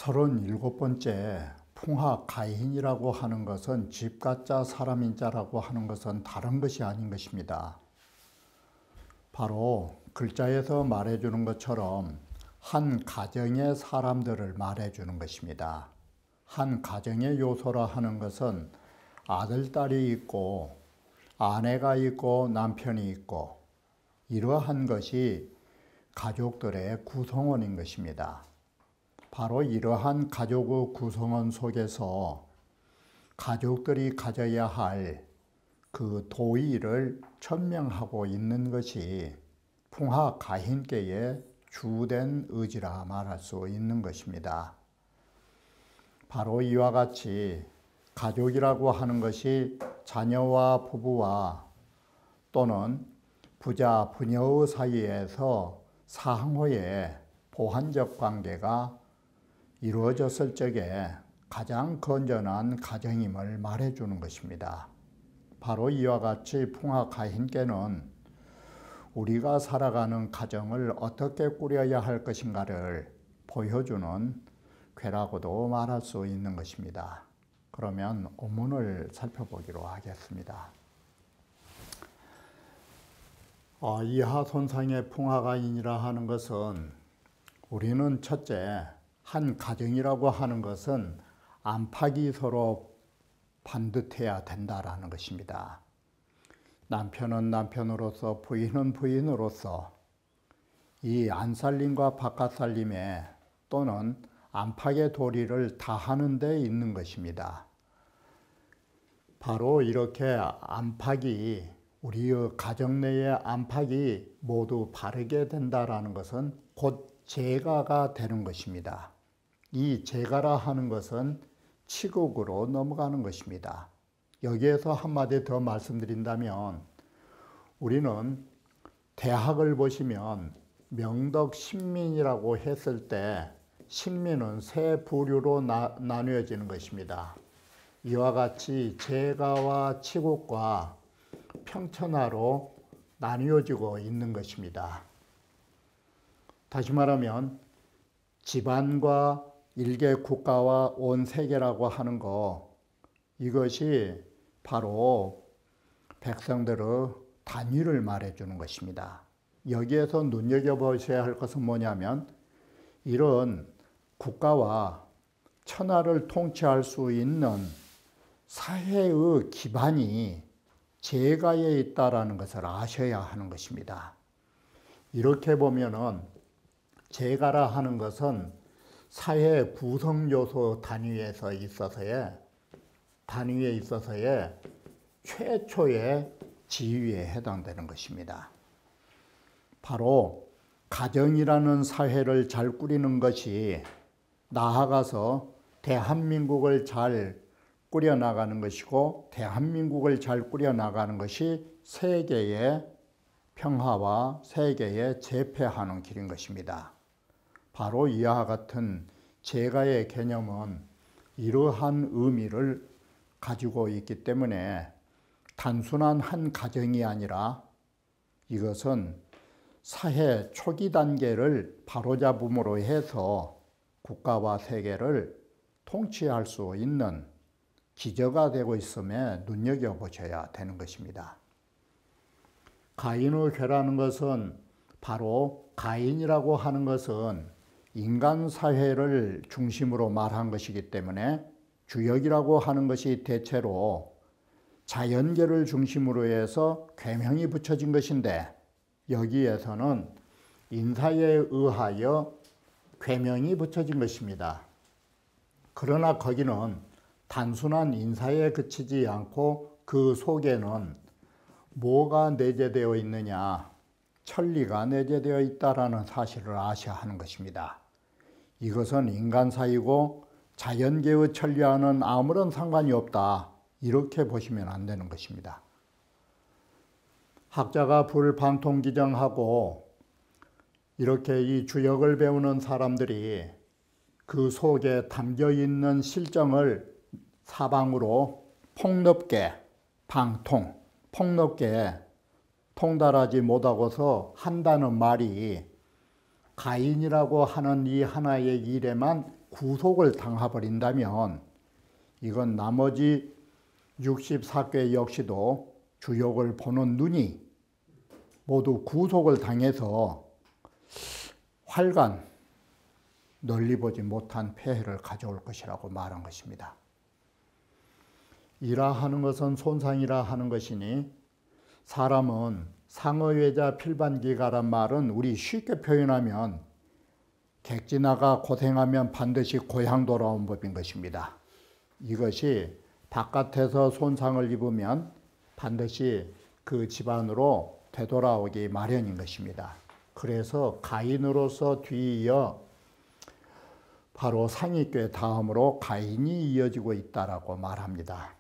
37번째 풍화 가인이라고 하는 것은 집가자 사람인자라고 하는 것은 다른 것이 아닌 것입니다. 바로 글자에서 말해주는 것처럼 한 가정의 사람들을 말해주는 것입니다. 한 가정의 요소라 하는 것은 아들, 딸이 있고 아내가 있고 남편이 있고 이러한 것이 가족들의 구성원인 것입니다. 바로 이러한 가족의 구성원 속에서 가족들이 가져야 할 그 도의를 천명하고 있는 것이 풍화 가인계의 주된 의지라 말할 수 있는 것입니다. 바로 이와 같이 가족이라고 하는 것이 자녀와 부부와 또는 부자, 부녀의 사이에서 상호의 보완적 관계가 이루어졌을 적에 가장 건전한 가정임을 말해주는 것입니다. 바로 이와 같이 풍화 가인계는 우리가 살아가는 가정을 어떻게 꾸려야 할 것인가를 보여주는 궤라고도 말할 수 있는 것입니다. 그러면 원문을 살펴보기로 하겠습니다. 이하 손상의 풍화 가인이라 하는 것은 우리는 첫째, 한 가정이라고 하는 것은 안팎이 서로 반듯해야 된다라는 것입니다. 남편은 남편으로서 부인은 부인으로서 이 안살림과 바깥살림에 또는 안팎의 도리를 다하는 데 있는 것입니다. 바로 이렇게 안팎이 우리의 가정 내의 안팎이 모두 바르게 된다라는 것은 곧 재가가 되는 것입니다. 이 재가라 하는 것은 치국으로 넘어가는 것입니다. 여기에서 한마디 더 말씀드린다면 우리는 대학을 보시면 명덕 신민이라고 했을 때 신민은 세 부류로 나누어지는 것입니다. 이와 같이 재가와 치국과 평천하로 나뉘어지고 있는 것입니다. 다시 말하면 집안과 일개 국가와 온 세계라고 하는 것, 이것이 바로 백성들의 단위를 말해주는 것입니다. 여기에서 눈여겨보셔야 할 것은 뭐냐면 이런 국가와 천하를 통치할 수 있는 사회의 기반이 재가에 있다라는 것을 아셔야 하는 것입니다. 이렇게 보면은 재가라 하는 것은 사회 구성 요소 단위에 있어서의 최초의 지위에 해당되는 것입니다. 바로 가정이라는 사회를 잘 꾸리는 것이 나아가서 대한민국을 잘 꾸려나가는 것이고 대한민국을 잘 꾸려나가는 것이 세계의 평화와 세계에 제패하는 길인 것입니다. 바로 이와 같은 재가의 개념은 이러한 의미를 가지고 있기 때문에 단순한 한 가정이 아니라 이것은 사회 초기 단계를 바로잡음으로 해서 국가와 세계를 통치할 수 있는 기저가 되고 있음에 눈여겨보셔야 되는 것입니다. 가인의 궤라는 것은 바로 가인이라고 하는 것은 인간 사회를 중심으로 말한 것이기 때문에 주역이라고 하는 것이 대체로 자연계를 중심으로 해서 계명이 붙여진 것인데 여기에서는 인사에 의하여 계명이 붙여진 것입니다. 그러나 거기는 단순한 인사에 그치지 않고 그 속에는 뭐가 내재되어 있느냐, 천리가 내재되어 있다라는 사실을 아셔야 하는 것입니다. 이것은 인간 사이고 자연계의 천리와는 아무런 상관이 없다. 이렇게 보시면 안 되는 것입니다. 학자가 불방통기정하고 이렇게 이 주역을 배우는 사람들이 그 속에 담겨 있는 실정을 사방으로 폭넓게 폭넓게 통달하지 못하고서 한다는 말이 가인이라고 하는 이 하나의 일에만 구속을 당해버린다면 이건 나머지 64개 역시도 주역을 보는 눈이 모두 구속을 당해서 활간 널리 보지 못한 폐해를 가져올 것이라고 말한 것입니다. 이라 하는 것은 손상이라 하는 것이니 사람은 상어외자 필반기가란 말은 우리 쉽게 표현하면 객지나가 고생하면 반드시 고향 돌아온 법인 것입니다. 이것이 바깥에서 손상을 입으면 반드시 그 집안으로 되돌아오기 마련인 것입니다. 그래서 가인으로서 뒤이어 바로 상위궤 다음으로 가인이 이어지고 있다라고 말합니다.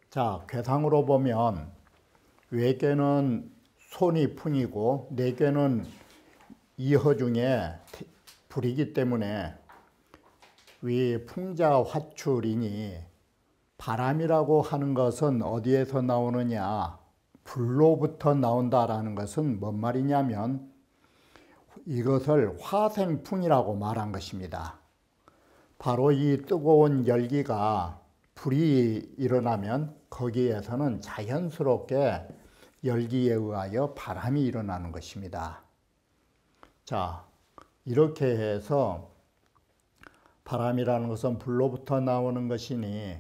자, 궤상으로 보면 외궤는 손이 풍이고 내궤는 이허 중에 불이기 때문에 위 풍자 화출이니 바람이라고 하는 것은 어디에서 나오느냐? 불로부터 나온다라는 것은 뭔 말이냐면 이것을 화생풍이라고 말한 것입니다. 바로 이 뜨거운 열기가 불이 일어나면 거기에서는 자연스럽게 열기에 의하여 바람이 일어나는 것입니다. 자, 이렇게 해서 바람이라는 것은 불로부터 나오는 것이니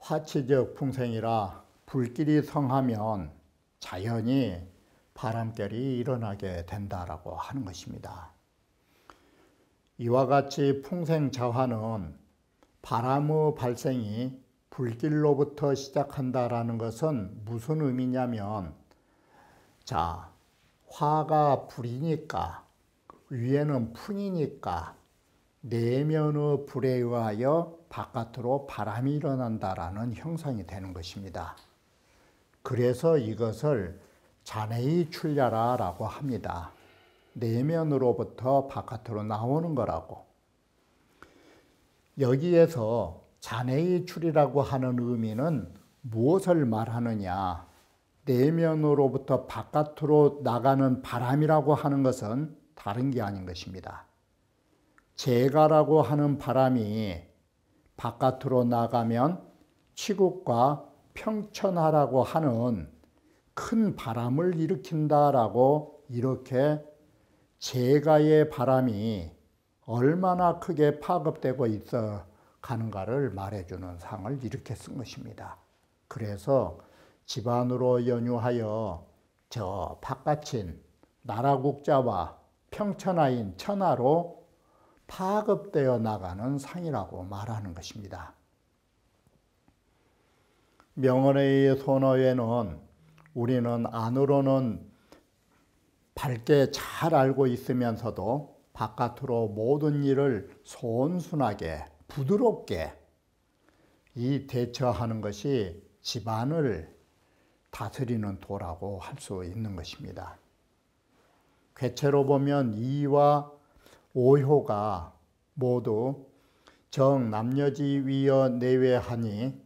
화치적 풍생이라 불길이 성하면 자연히 바람결이 일어나게 된다라고 하는 것입니다. 이와 같이 풍생자화는 바람의 발생이 불길로부터 시작한다라는 것은 무슨 의미냐면 자, 화가 불이니까 위에는 풍이니까 내면의 불에 의하여 바깥으로 바람이 일어난다라는 형상이 되는 것입니다. 그래서 이것을 잔해의 출야라고 합니다. 내면으로부터 바깥으로 나오는 거라고. 여기에서 잔해의 출이라고 하는 의미는 무엇을 말하느냐? 내면으로부터 바깥으로 나가는 바람이라고 하는 것은 다른 게 아닌 것입니다. 재가라고 하는 바람이 바깥으로 나가면 치국과 평천하라고 하는 큰 바람을 일으킨다라고 이렇게 재가의 바람이 얼마나 크게 파급되고 있어 가는가를 말해주는 상을 이렇게 쓴 것입니다. 그래서 집안으로 연유하여 저 바깥인 나라국자와 평천하인 천하로 파급되어 나가는 상이라고 말하는 것입니다. 명언의 손어에는 우리는 안으로는 밝게 잘 알고 있으면서도 바깥으로 모든 일을 손순하게 부드럽게 이 대처하는 것이 집안을 다스리는 도라고 할 수 있는 것입니다. 궤체로 보면 이와 오효가 모두 정남녀지위여 내외하니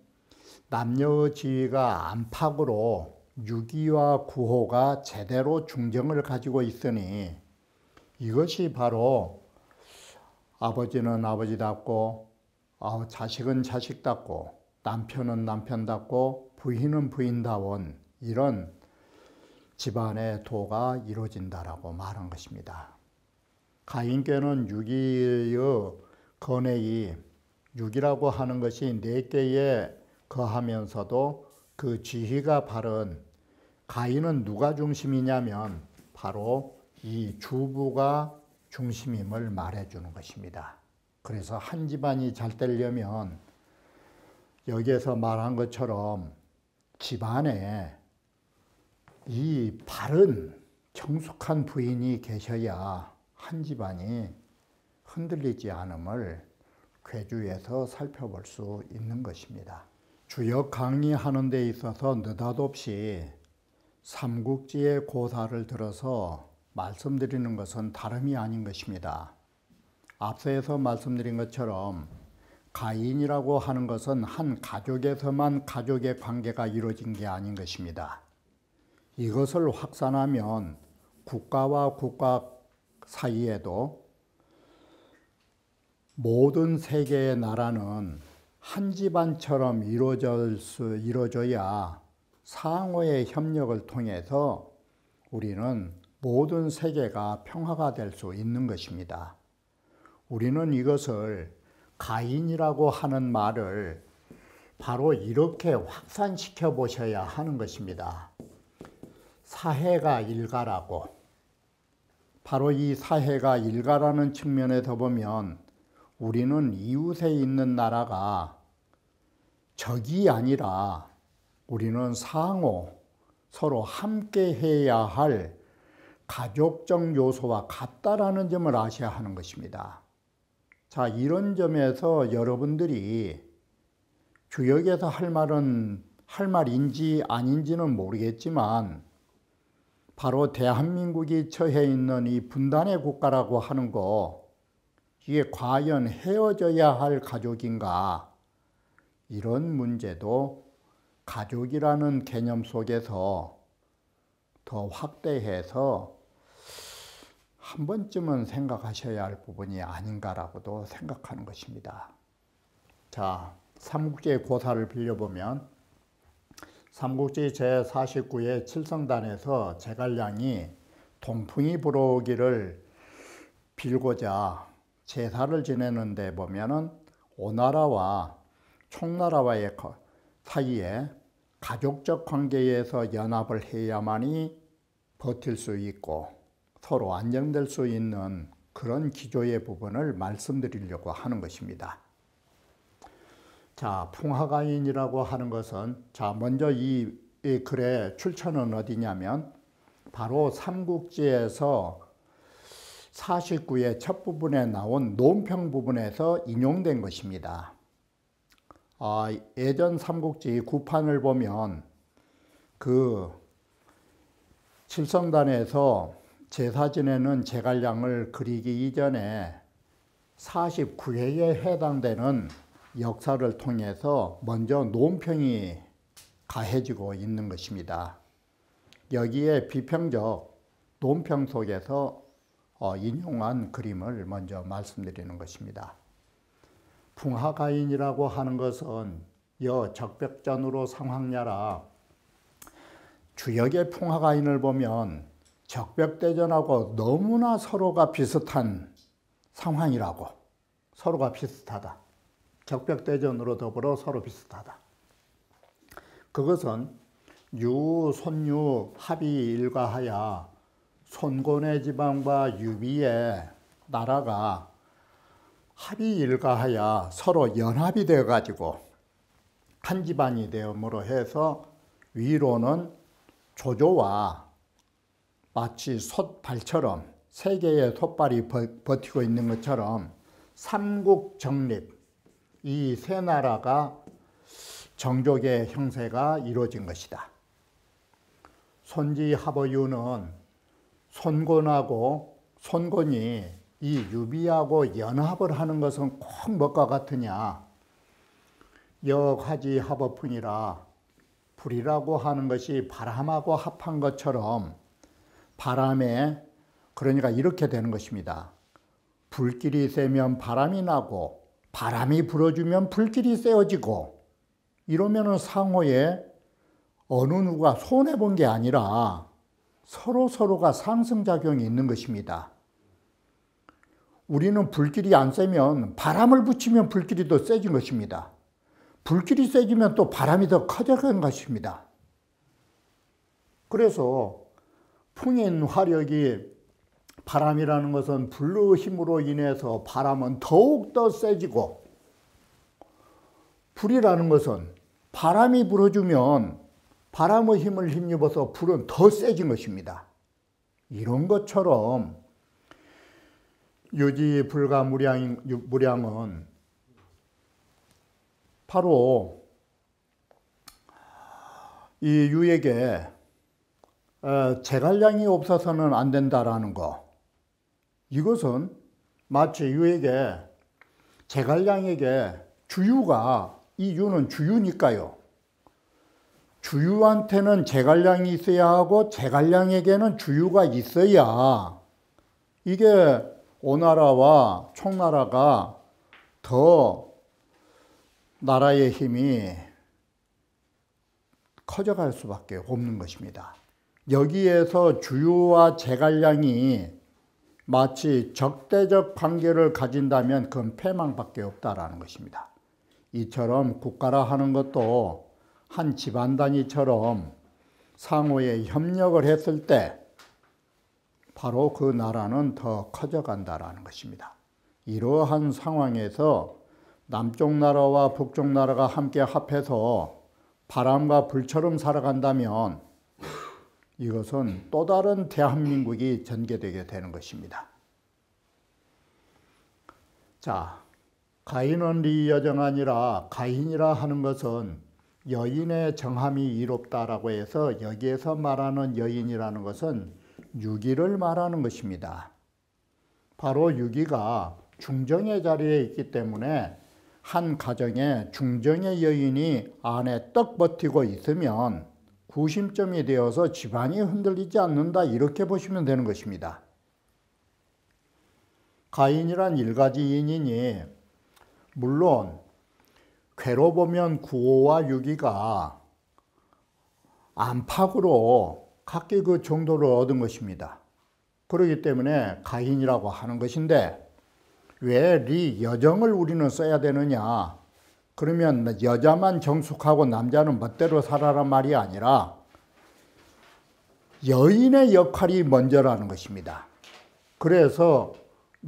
남녀의 지위가 안팎으로 6위와 9호가 제대로 중정을 가지고 있으니 이것이 바로 아버지는 아버지답고 자식은 자식답고 남편은 남편답고 부인은 부인다운 이런 집안의 도가 이루어진다라고 말한 것입니다. 가인께는 6위의 건해이 6이라고 하는 것이 4개에 거하면서도 그 지위가 바른 가인은 누가 중심이냐면 바로 이 주부가 중심임을 말해주는 것입니다. 그래서 한 집안이 잘 되려면 여기에서 말한 것처럼 집안에 이 바른 정숙한 부인이 계셔야 한 집안이 흔들리지 않음을 궤주에서 살펴볼 수 있는 것입니다. 주역 강의하는 데 있어서 느닷없이 삼국지의 고사를 들어서 말씀드리는 것은 다름이 아닌 것입니다. 앞서서 말씀드린 것처럼 가인이라고 하는 것은 한 가족에서만 가족의 관계가 이루어진 게 아닌 것입니다. 이것을 확산하면 국가와 국가 사이에도 모든 세계의 나라는 한 집안처럼 이루어져야 상호의 협력을 통해서 우리는 모든 세계가 평화가 될 수 있는 것입니다. 우리는 이것을 가인이라고 하는 말을 바로 이렇게 확산시켜 보셔야 하는 것입니다. 사해가 일가라고. 바로 이 사해가 일가라는 측면에서 보면 우리는 이웃에 있는 나라가 적이 아니라 우리는 상호 서로 함께 해야 할 가족적 요소와 같다라는 점을 아셔야 하는 것입니다. 자, 이런 점에서 여러분들이 주역에서 할 말인지 아닌지는 모르겠지만 바로 대한민국이 처해 있는 이 분단의 국가라고 하는 거, 이게 과연 헤어져야 할 가족인가? 이런 문제도 가족이라는 개념 속에서 더 확대해서 한 번쯤은 생각하셔야 할 부분이 아닌가라고도 생각하는 것입니다. 자, 삼국지의 고사를 빌려보면 삼국지 제49의 칠성단에서 제갈량이 동풍이 불어오기를 빌고자 제사를 지내는데 보면은 오나라와 총나라와의 사이에 가족적 관계에서 연합을 해야만이 버틸 수 있고 서로 안정될 수 있는 그런 기조의 부분을 말씀드리려고 하는 것입니다. 자, 풍화가인이라고 하는 것은, 자, 먼저 이 글의 출처는 어디냐면 바로 삼국지에서 49의 첫 부분에 나온 논평 부분에서 인용된 것입니다. 예전 삼국지 구판을 보면 그 칠성단에서 제사 지내는 제갈량을 그리기 이전에 49회에 해당되는 역사를 통해서 먼저 논평이 가해지고 있는 것입니다. 여기에 비평적 논평 속에서 인용한 그림을 먼저 말씀드리는 것입니다. 풍화가인이라고 하는 것은 여 적벽전으로 상황야라. 주역의 풍화가인을 보면 적벽대전하고 너무나 서로가 비슷한 상황이라고. 서로가 비슷하다. 적벽대전으로 더불어 서로 비슷하다. 그것은 유, 손유 합이 일가하여 손곤의 지방과 유비의 나라가 합이 일가하여 서로 연합이 되어 가지고 한 집안이 되므로 해서 위로는 조조와 마치 솥발처럼 세 개의 솥발이 버티고 있는 것처럼 삼국 정립, 이 세 나라가 정족의 형세가 이루어진 것이다. 손지하버유는 손곤이 이 유비하고 연합을 하는 것은 꼭 뭐가 같으냐. 역화지합어풍이라. 불이라고 하는 것이 바람하고 합한 것처럼 바람에, 그러니까 이렇게 되는 것입니다. 불길이 세면 바람이 나고 바람이 불어주면 불길이 세워지고, 이러면은 상호에 어느 누가 손해본 게 아니라 서로가 상승작용이 있는 것입니다. 우리는 불길이 안 세면 바람을 붙이면 불길이 더 세진 것입니다. 불길이 세지면 또 바람이 더 커져가는 것입니다. 그래서 풍인 화력이, 바람이라는 것은 불의 힘으로 인해서 바람은 더욱더 세지고, 불이라는 것은 바람이 불어주면 바람의 힘을 힘입어서 불은 더 세진 것입니다. 이런 것처럼 유지불가 무량은 바로 이 유에게 제갈량이 없어서는 안 된다라는 거, 이것은 마치 유에게, 제갈량에게 주유가, 이 유는 주유니까요. 주유한테는 제갈량이 있어야 하고 제갈량에게는 주유가 있어야 이게 오나라와 총나라가 더 나라의 힘이 커져갈 수밖에 없는 것입니다. 여기에서 주유와 제갈량이 마치 적대적 관계를 가진다면 그건 패망밖에 없다라는 것입니다. 이처럼 국가라 하는 것도 한 집안 단위처럼 상호에 협력을 했을 때 바로 그 나라는 더 커져간다라는 것입니다. 이러한 상황에서 남쪽 나라와 북쪽 나라가 함께 합해서 바람과 불처럼 살아간다면 이것은 또 다른 대한민국이 전개되게 되는 것입니다. 자, 가인은 리 여정 아니라 가인이라 하는 것은 여인의 정함이 이롭다라고 해서 여기에서 말하는 여인이라는 것은 유기를 말하는 것입니다. 바로 유기가 중정의 자리에 있기 때문에 한 가정에 중정의 여인이 안에 떡 버티고 있으면 구심점이 되어서 집안이 흔들리지 않는다, 이렇게 보시면 되는 것입니다. 가인이란 일가지인이니 물론 괴로 보면 구호와 유기가 안팎으로 각기 그 정도를 얻은 것입니다. 그렇기 때문에 가인이라고 하는 것인데 왜 리 여정을 우리는 써야 되느냐? 그러면 여자만 정숙하고 남자는 멋대로 살아란 말이 아니라 여인의 역할이 먼저라는 것입니다. 그래서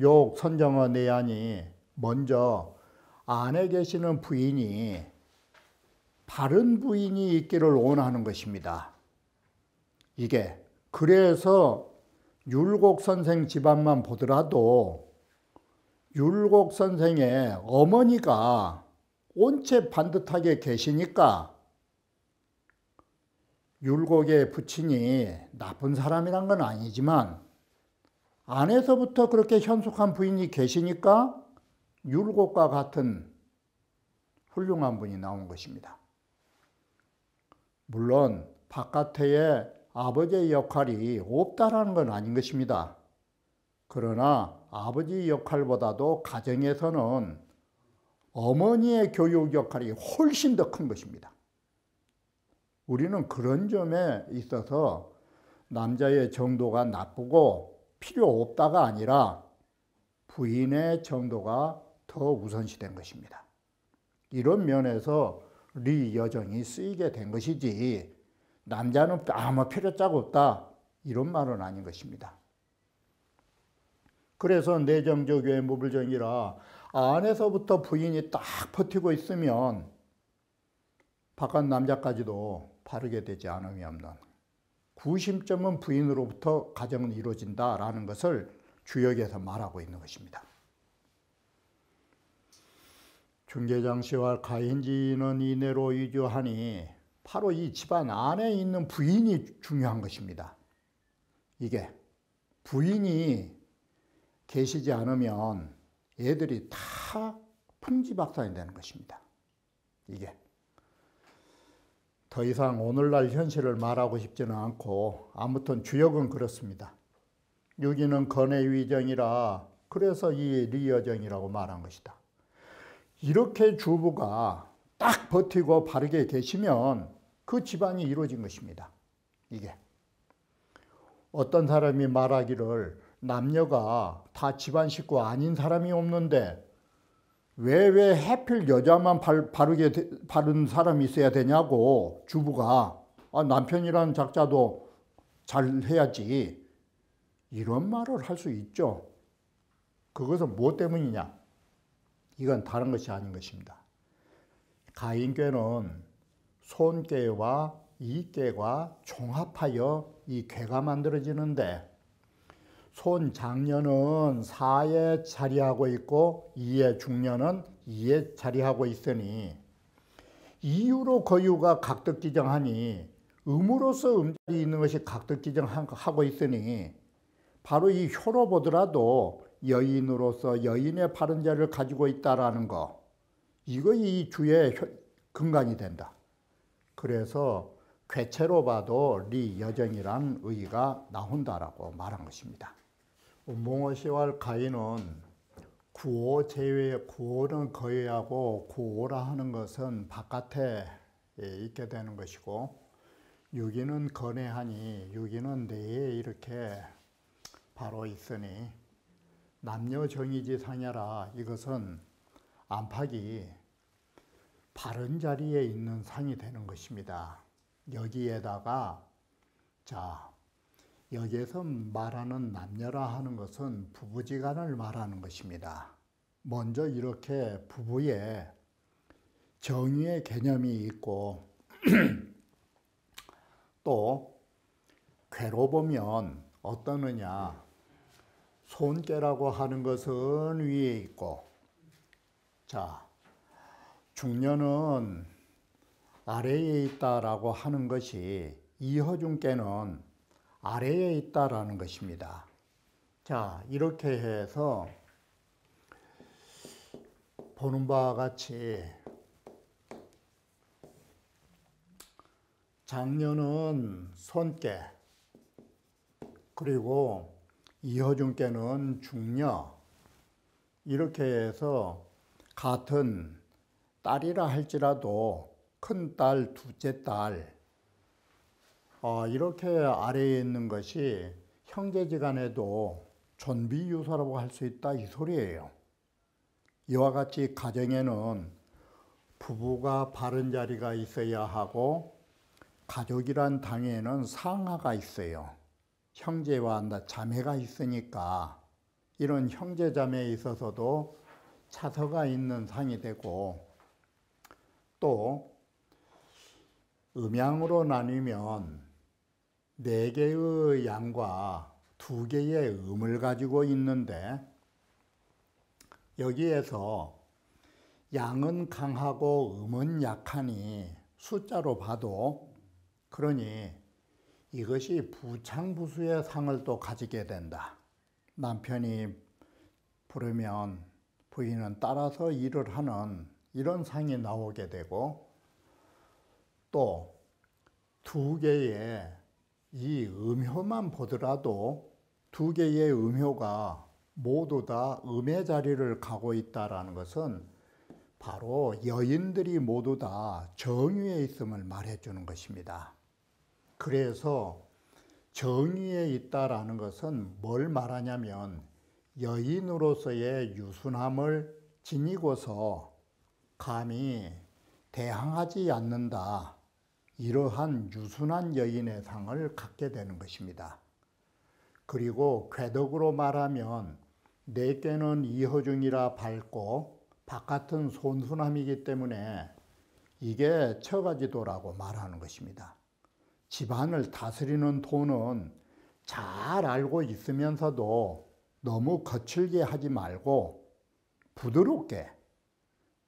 요 선정어 내안이 먼저 안에 계시는 부인이 바른 부인이 있기를 원하는 것입니다. 이게 그래서 율곡 선생 집안만 보더라도 율곡 선생의 어머니가 온체 반듯하게 계시니까 율곡의 부친이 나쁜 사람이란 건 아니지만 안에서부터 그렇게 현숙한 부인이 계시니까 율곡과 같은 훌륭한 분이 나온 것입니다. 물론 바깥에 아버지의 역할이 없다라는 건 아닌 것입니다. 그러나 아버지 역할보다도 가정에서는 어머니의 교육 역할이 훨씬 더 큰 것입니다. 우리는 그런 점에 있어서 남자의 정도가 나쁘고 필요 없다가 아니라 부인의 정도가 더 우선시된 것입니다. 이런 면에서 리 여정이 쓰이게 된 것이지 남자는 아무 필요짝 없다 이런 말은 아닌 것입니다. 그래서 내정적 외무불정이라 안에서부터 부인이 딱 버티고 있으면 바깥 남자까지도 바르게 되지 않음이 없는 구심점은 부인으로부터 가정은 이루어진다라는 것을 주역에서 말하고 있는 것입니다. 중개장씨와 가인지는 이내로 이주하니 바로 이 집안 안에 있는 부인이 중요한 것입니다. 이게 부인이 계시지 않으면 애들이 다 풍지박산이 되는 것입니다. 이게 더 이상 오늘날 현실을 말하고 싶지는 않고 아무튼 주역은 그렇습니다. 여기는 건해위정이라 그래서 이 리여정이라고 말한 것이다. 이렇게 주부가 딱 버티고 바르게 계시면 그 집안이 이루어진 것입니다. 이게 어떤 사람이 말하기를 남녀가 다 집안 식구 아닌 사람이 없는데 왜 하필 여자만 바르게 바른 사람이 있어야 되냐고 주부가 남편이라는 작자도 잘 해야지 이런 말을 할 수 있죠. 그것은 무엇 때문이냐? 이건 다른 것이 아닌 것입니다. 가인괴는 손괴와 이괴가 종합하여 이 괴가 만들어지는데 손장녀는 사에 자리하고 있고 이의 중녀는 이에 자리하고 있으니 이유로 거유가 각덕지정하니 음으로서 음자리 있는 것이 각덕지정하고 있으니 바로 이 효로 보더라도 여인으로서 여인의 바른 자를 가지고 있다라는 거 이거 이 주의 근간이 된다. 그래서 괴체로 봐도 리 여정이란 의의가 나온다라고 말한 것입니다. 몽어시왈 가인은 구호 제외, 구호는 거의하고 구호라 하는 것은 바깥에 있게 되는 것이고, 유기는 거내하니 유기는 내에 이렇게 바로 있으니 남녀 정의지 상야라. 이것은 안팎이 바른 자리에 있는 상이 되는 것입니다. 여기에다가 자, 여기에서 말하는 남녀라 하는 것은 부부지간을 말하는 것입니다. 먼저 이렇게 부부의 정의의 개념이 있고 또 괴로 보면 어떠느냐, 손괴라고 하는 것은 위에 있고, 자, 중년은 아래에 있다라고 하는 것이 이허중께는 아래에 있다라는 것입니다. 자, 이렇게 해서 보는 바와 같이 장년은 손괴, 그리고 이허중께는 중녀, 이렇게 해서 같은 딸이라 할지라도 큰딸, 둘째 딸, 이렇게 아래에 있는 것이 형제지간에도 존비유사라고 할 수 있다, 이 소리예요. 이와 같이 가정에는 부부가 바른 자리가 있어야 하고, 가족이란 당에는 상하가 있어요. 형제와 자매가 있으니까 이런 형제 자매에 있어서도 차서가 있는 상이 되고, 또 음양으로 나뉘면 4개의 양과 2개의 음을 가지고 있는데, 여기에서 양은 강하고 음은 약하니 숫자로 봐도, 그러니 이것이 부창부수의 상을 또 가지게 된다. 남편이 부르면 부인은 따라서 일을 하는 이런 상이 나오게 되고, 또 2개의 이 음효만 보더라도 2개의 음효가 모두 다 음의 자리를 가고 있다라는 것은 바로 여인들이 모두 다 정위에 있음을 말해주는 것입니다. 그래서 정위에 있다라는 것은 뭘 말하냐면 여인으로서의 유순함을 지니고서 감히 대항하지 않는다, 이러한 유순한 여인의 상을 갖게 되는 것입니다. 그리고 궤덕으로 말하면 내께는 이허중이라 밝고 바깥은 손순함이기 때문에 이게 처가지도라고 말하는 것입니다. 집안을 다스리는 도는 잘 알고 있으면서도 너무 거칠게 하지 말고 부드럽게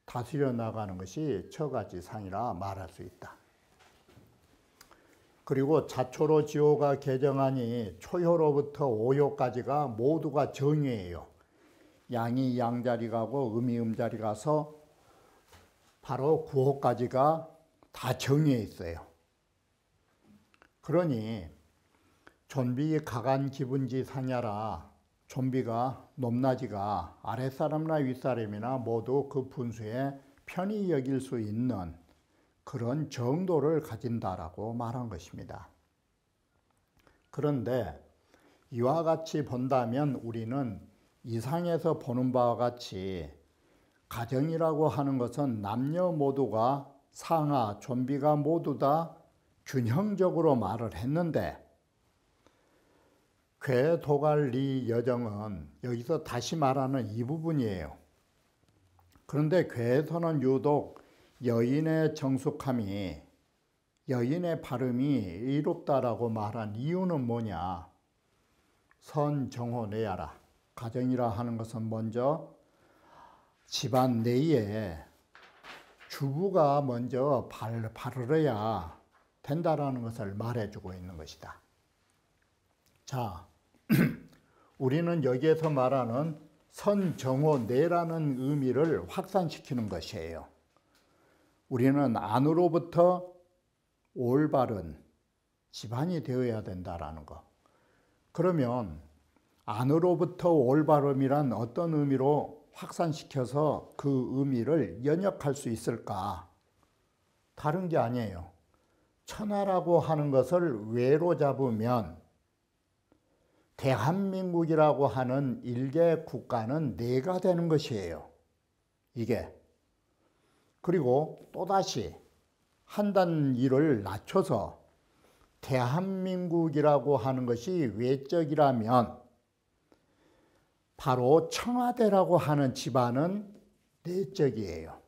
다스려 나가는 것이 처가지상이라 말할 수 있다. 그리고 자초로 지호가 개정하니 초효로부터 오효까지가 모두가 정의예요. 양이 양자리 가고 음이 음자리 가서 바로 구호까지가 다 정의에 있어요. 그러니 존비 가간 기분지 상야라. 존비가 높낮이가 아랫사람이나 윗사람이나 모두 그 분수에 편히 여길 수 있는 그런 정도를 가진다라고 말한 것입니다. 그런데 이와 같이 본다면 우리는 이상에서 보는 바와 같이 가정이라고 하는 것은 남녀 모두가 상하, 존비가 모두 다 균형적으로 말을 했는데, 괴도갈리 여정은 여기서 다시 말하는 이 부분이에요. 그런데 괴에서는 유독 여인의 정숙함이, 여인의 발음이 이롭다라고 말한 이유는 뭐냐? 선정호 내야라. 가정이라 하는 것은 먼저 집안 내에 주부가 먼저 바르러야 된다라는 것을 말해주고 있는 것이다. 자, 우리는 여기에서 말하는 선정호내라는 의미를 확산시키는 것이에요. 우리는 안으로부터 올바른 집안이 되어야 된다라는 것. 그러면 안으로부터 올바름이란 어떤 의미로 확산시켜서 그 의미를 연역할 수 있을까? 다른 게 아니에요. 천하라고 하는 것을 외로 잡으면 대한민국이라고 하는 일개 국가는 내가 되는 것이에요. 이게. 그리고 또다시 한 단위를 낮춰서 대한민국이라고 하는 것이 외적이라면 바로 청와대라고 하는 집안은 내적이에요.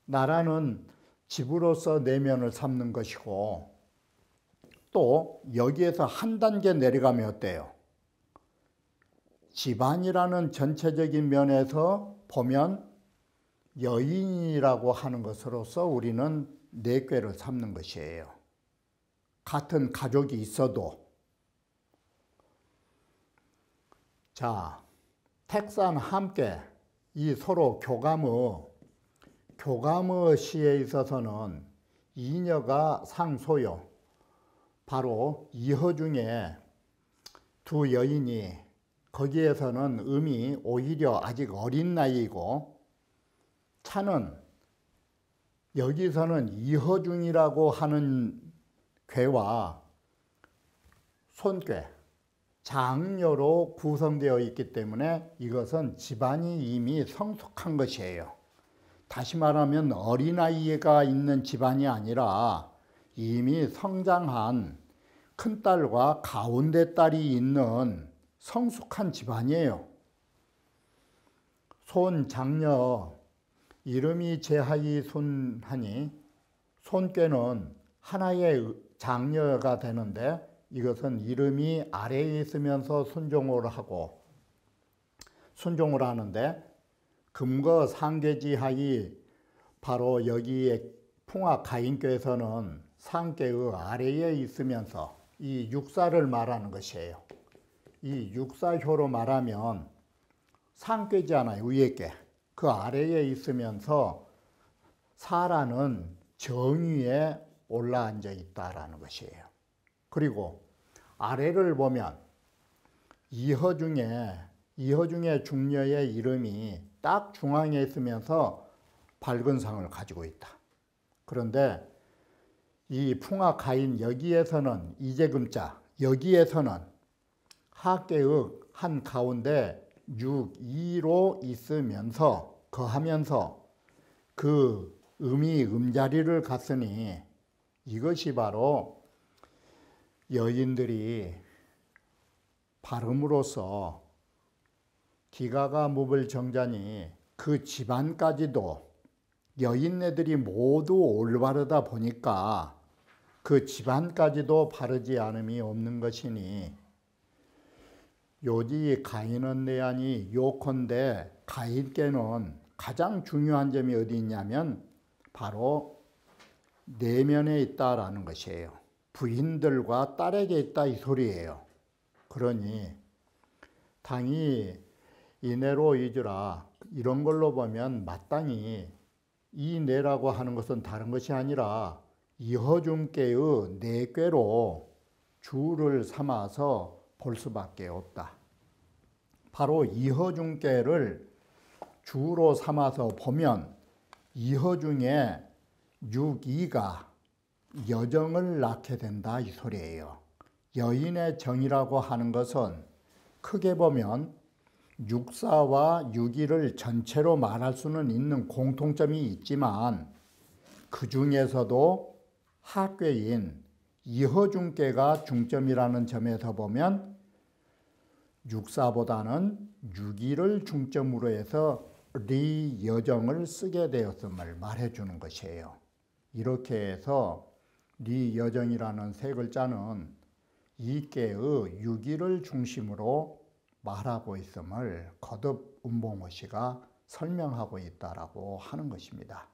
나라는 집으로서 내면을 삼는 것이고 또 여기에서 한 단계 내려가면 어때요? 집안이라는 전체적인 면에서 보면 여인이라고 하는 것으로서 우리는 내꾀를 삼는 것이에요. 같은 가족이 있어도. 자, 택산 함께 이 서로 교감의 시에 있어서는 이녀가 상소요. 바로 이허 중에 두 여인이 거기에서는 음이 오히려 아직 어린 나이이고 차는 여기서는 이허 중이라고 하는 괴와 손괴, 장녀로 구성되어 있기 때문에 이것은 집안이 이미 성숙한 것이에요. 다시 말하면 어린아이가 있는 집안이 아니라 이미 성장한 큰딸과 가운데 딸이 있는 성숙한 집안이에요. 손장녀, 이름이 제하이 손하니 손괴는 하나의 장녀가 되는데 이것은 이름이 아래에 있으면서 순종을 하는데 금거 상계지하이 바로 여기에 풍화 가인교에서는 상계의 아래에 있으면서 이 육사를 말하는 것이에요. 이 육사효로 말하면 상계잖아요. 위에 게. 그 아래에 있으면서 사라는 정위에 올라앉아 있다라는 것이에요. 그리고 아래를 보면 이허 중에 중녀의 이름이 딱 중앙에 있으면서 밝은 상을 가지고 있다. 그런데 이 풍화 가인 여기에서는 이재금자 여기에서는 하계의 한 가운데 6, 2로 있으면서 거하면서 그 음이 음자리를 갔으니 이것이 바로 여인들이 발음으로써 기가가 묵을 정자니 그 집안까지도 여인네들이 모두 올바르다 보니까 그 집안까지도 바르지 않음이 없는 것이니 요지 가인은 내하니 요컨대 가인께는 가장 중요한 점이 어디 있냐면 바로 내면에 있다라는 것이에요. 부인들과 딸에게 있다 이 소리예요. 그러니 당이 이내로 이주라 이런 걸로 보면 마땅히 이 내라고 하는 것은 다른 것이 아니라 이허중께의 내꾀로 주를 삼아서 볼 수밖에 없다. 바로 이허중께를 주로 삼아서 보면 이허중에 6이가 여정을 낳게 된다 이 소리예요. 여인의 정이라고 하는 것은 크게 보면 육사와 유기를 전체로 말할 수는 있는 공통점이 있지만 그 중에서도 하괴인 이허중께가 중점이라는 점에서 보면 육사보다는 유기를 중점으로 해서 리 여정을 쓰게 되었음을 말해주는 것이에요. 이렇게 해서 리 여정이라는 세 글자는 이께의 유기를 중심으로 말하고 있음을 거듭 운봉호 씨가 설명하고 있다라고 하는 것입니다.